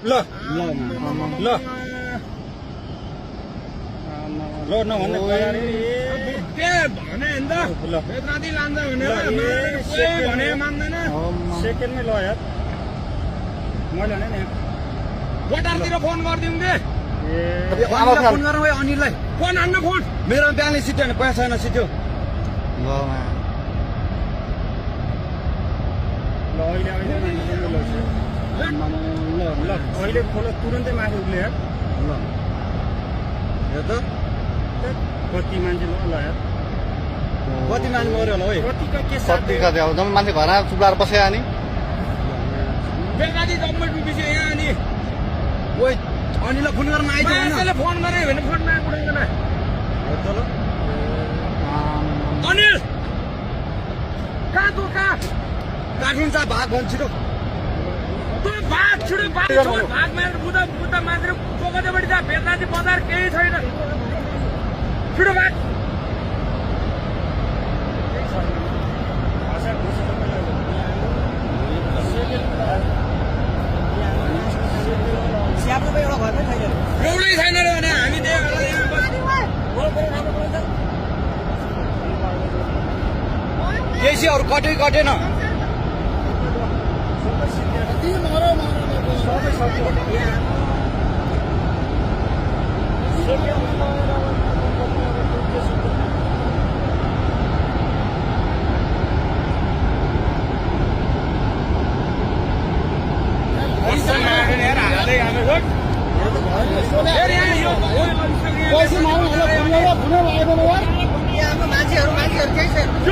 ल ल ल नभन्ने भने नि त राति लान्छ भनेर भने मान्दैन सेकेन्डमै ल यार मैले भने नि बटारतिर फोन गरिदिउँ के फोन गरौँ है अनिललाई फोन हान्न फोन मेरो ब्याङ्कले सिट्यो भने पैसा छैन सिट्यो ल अहिले ल अहिले खोल तुरन्तै माथि उठ्ले यार ल हेर त कति मान्छे ल यार कति मान्छे मऱ्यो होला है कतिका के कति कति अब जम्मै मान्छे घर चुप्लाएर बस्यो अनि बेलुका जम्मै डुबिसक्यो यहाँ अनि ओइ अनिललाई फोन गर्न आइज मान्छेले फोन गरे भने फोन नउठाउँदैन अनिल कहाँ तँ कहाँ काठिन्छ भाग भन्छ छिटो तँ भाग छिटो भाग मारेर बुद्ध मान्छे पोखरीबाट जा बेलुका बजार केही छैन छिटो भाग एउटै छैन रे भने हामी केसी अरू कटेन मान्छेहरू केही छैन